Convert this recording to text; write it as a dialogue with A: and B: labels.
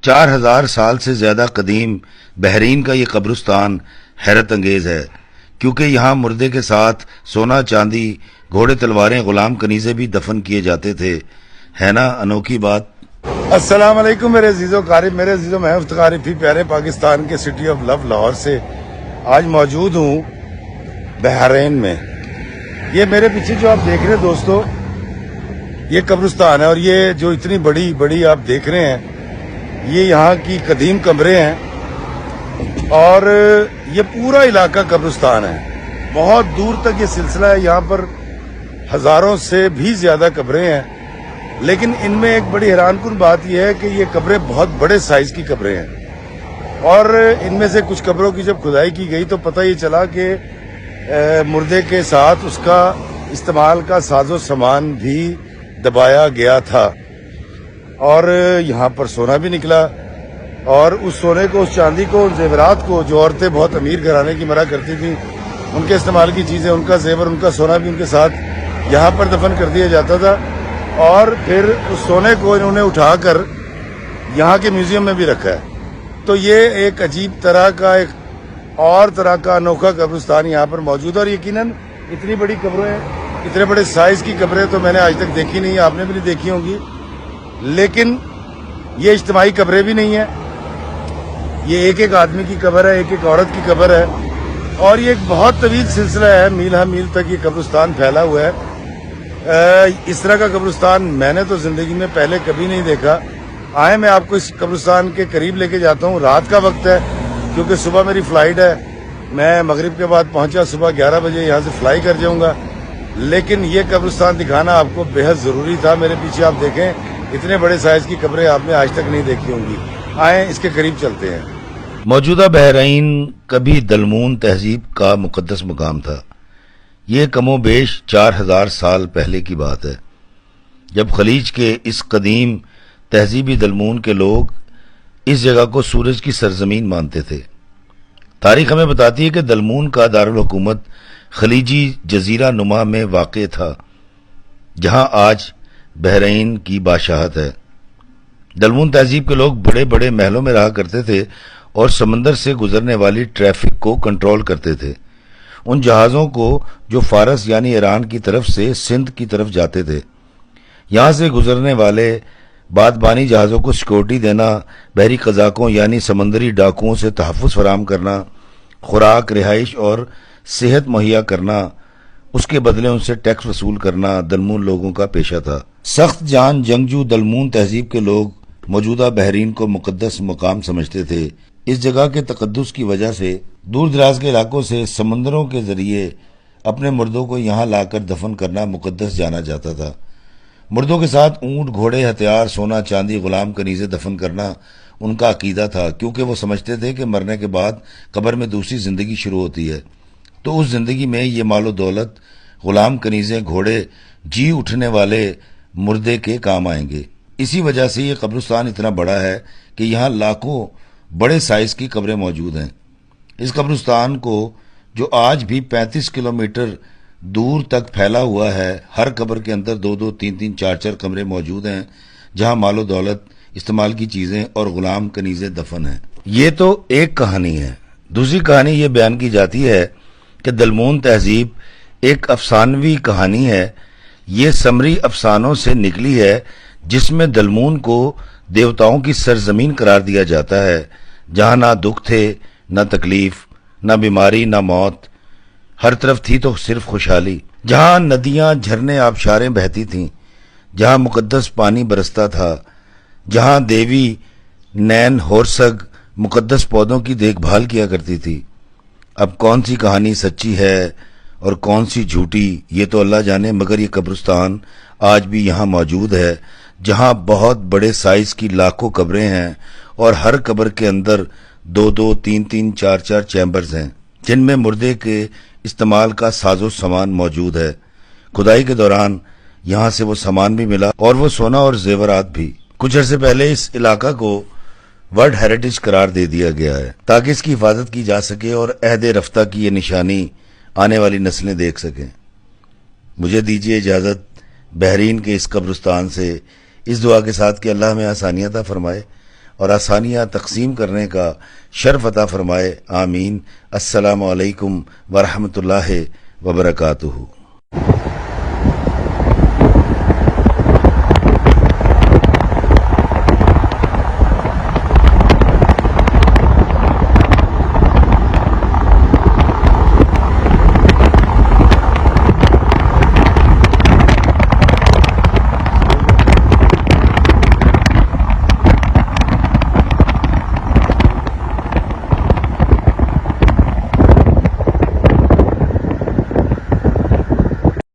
A: 4000 سال سے زیادہ قدیم بحرین کا یہ قبرستان حیرت انگیز ہے، کیونکہ یہاں مردے کے ساتھ سونا، چاندی، گھوڑے، تلواریں، غلام کنیزیں بھی دفن کیے جاتے تھے۔ ہے نا انوکھی بات؟
B: السلام علیکم میرے عزیزو قارب، میرے عزیزو، میں افتخار رفیع پیارے پاکستان کے سٹی آف لو لاہور سے آج موجود ہوں بحرین میں۔ یہ میرے پیچھے جو آپ دیکھ رہے ہیں دوستو، یہ قبرستان ہے، اور یہ جو اتنی بڑی آپ دیکھ رہے ہیں، یہ یہاں کی قدیم قبریں ہیں، اور یہ پورا علاقہ قبرستان ہے۔ بہت دور تک یہ سلسلہ ہے، یہاں پر ہزاروں سے بھی زیادہ قبریں ہیں، لیکن ان میں ایک بڑی حیران کن بات یہ ہے کہ یہ قبریں بہت بڑے سائز کی قبریں ہیں، اور ان میں سے کچھ قبروں کی جب کھدائی کی گئی تو پتہ یہ چلا کہ مردے کے ساتھ اس کا استعمال کا ساز و سامان بھی دبایا گیا تھا، اور یہاں پر سونا بھی نکلا، اور اس سونے کو، اس چاندی کو، ان زیورات کو جو عورتیں بہت امیر گھرانے کی مرا کرتی تھیں، ان کے استعمال کی چیزیں، ان کا زیور، ان کا سونا بھی ان کے ساتھ یہاں پر دفن کر دیا جاتا تھا، اور پھر اس سونے کو انہوں نے اٹھا کر یہاں کے میوزیم میں بھی رکھا ہے۔ تو یہ ایک عجیب طرح کا، ایک اور طرح کا انوکھا قبرستان یہاں پر موجود ہے، اور یقیناً اتنی بڑی قبریں، اتنے بڑے سائز کی قبریں تو میں نے آج تک دیکھی نہیں، آپ نے بھی نہیں دیکھی ہوں گی۔ لیکن یہ اجتماعی قبریں بھی نہیں ہیں، یہ ایک ایک آدمی کی قبر ہے، ایک ایک عورت کی قبر ہے، اور یہ ایک بہت طویل سلسلہ ہے، میل ہا میل تک یہ قبرستان پھیلا ہوا ہے۔ اس طرح کا قبرستان میں نے تو زندگی میں پہلے کبھی نہیں دیکھا۔ آئے میں آپ کو اس قبرستان کے قریب لے کے جاتا ہوں۔ رات کا وقت ہے، کیونکہ صبح میری فلائٹ ہے، میں مغرب کے بعد پہنچا، صبح 11 بجے یہاں سے فلائی کر جاؤں گا، لیکن یہ قبرستان دکھانا آپ کو بے حد ضروری تھا۔ میرے پیچھے آپ دیکھیں، اتنے بڑے سائز کی قبریں آپ نے آج تک نہیں دیکھی ہوں گی۔ آئیں اس کے قریب چلتے ہیں۔
A: موجودہ بحرین کبھی دلمون تہذیب کا مقدس مقام تھا۔ یہ کم و بیش 4000 سال پہلے کی بات ہے، جب خلیج کے اس قدیم تہذیبی دلمون کے لوگ اس جگہ کو سورج کی سرزمین مانتے تھے۔ تاریخ ہمیں بتاتی ہے کہ دلمون کا دارالحکومت خلیجی جزیرہ نما میں واقع تھا، جہاں آج بحرین کی بادشاہت ہے۔ دلمون تہذیب کے لوگ بڑے بڑے محلوں میں رہا کرتے تھے اور سمندر سے گزرنے والی ٹریفک کو کنٹرول کرتے تھے۔ ان جہازوں کو جو فارس یعنی ایران کی طرف سے سندھ کی طرف جاتے تھے، یہاں سے گزرنے والے بادبانی جہازوں کو سیکورٹی دینا، بحری قزاقوں یعنی سمندری ڈاکوؤں سے تحفظ فراہم کرنا، خوراک، رہائش اور صحت مہیا کرنا، اس کے بدلے ان سے ٹیکس وصول کرنا دلمون لوگوں کا پیشہ تھا۔ سخت جان جنگجو دلمون تہذیب کے لوگ موجودہ بحرین کو مقدس مقام سمجھتے تھے۔ اس جگہ کے تقدس کی وجہ سے دور دراز کے علاقوں سے سمندروں کے ذریعے اپنے مردوں کو یہاں لا کر دفن کرنا مقدس جانا جاتا تھا۔ مردوں کے ساتھ اونٹ، گھوڑے، ہتھیار، سونا، چاندی، غلام کنیزیں دفن کرنا ان کا عقیدہ تھا، کیونکہ وہ سمجھتے تھے کہ مرنے کے بعد قبر میں دوسری زندگی شروع ہوتی ہے، تو اس زندگی میں یہ مال و دولت، غلام کنیزیں، گھوڑے جی اٹھنے والے مردے کے کام آئیں گے۔ اسی وجہ سے یہ قبرستان اتنا بڑا ہے کہ یہاں لاکھوں بڑے سائز کی قبریں موجود ہیں۔ اس قبرستان کو، جو آج بھی 35 کلومیٹر دور تک پھیلا ہوا ہے، ہر قبر کے اندر 2-2، 3-3، 4-4 کمرے موجود ہیں، جہاں مال و دولت، استعمال کی چیزیں اور غلام کنیزیں دفن ہیں۔ یہ تو ایک کہانی ہے۔ دوسری کہانی یہ بیان کی جاتی ہے کہ دلمون تہذیب ایک افسانوی کہانی ہے۔ یہ سمری افسانوں سے نکلی ہے، جس میں دلمون کو دیوتاؤں کی سرزمین قرار دیا جاتا ہے، جہاں نہ دکھ تھے، نہ تکلیف، نہ بیماری، نہ موت، ہر طرف تھی تو صرف خوشحالی، جہاں ندیاں، جھرنے، آبشاریں بہتی تھیں، جہاں مقدس پانی برستا تھا، جہاں دیوی نین ہورسگ مقدس پودوں کی دیکھ بھال کیا کرتی تھی۔ اب کون سی کہانی سچی ہے اور کون سی جھوٹی، یہ تو اللہ جانے، مگر یہ قبرستان آج بھی یہاں موجود ہے، جہاں بہت بڑے سائز کی لاکھوں قبریں ہیں، اور ہر قبر کے اندر 2-2، 3-3، 4-4 چیمبرز ہیں، جن میں مردے کے استعمال کا ساز و سامان موجود ہے۔ کھدائی کے دوران یہاں سے وہ سامان بھی ملا، اور وہ سونا اور زیورات بھی۔ کچھ عرصے پہلے اس علاقہ کو ورلڈ ہیریٹیج قرار دے دیا گیا ہے، تاکہ اس کی حفاظت کی جا سکے اور عہد رفتہ کی یہ نشانی آنے والی نسلیں دیکھ سکیں۔ مجھے دیجیے اجازت بحرین کے اس قبرستان سے، اس دعا کے ساتھ کہ اللہ ہمیں آسانیاں عطا فرمائے اور آسانیاں تقسیم کرنے کا شرف عطا فرمائے، آمین۔ السلام علیکم ورحمۃ اللہ وبرکاتہ۔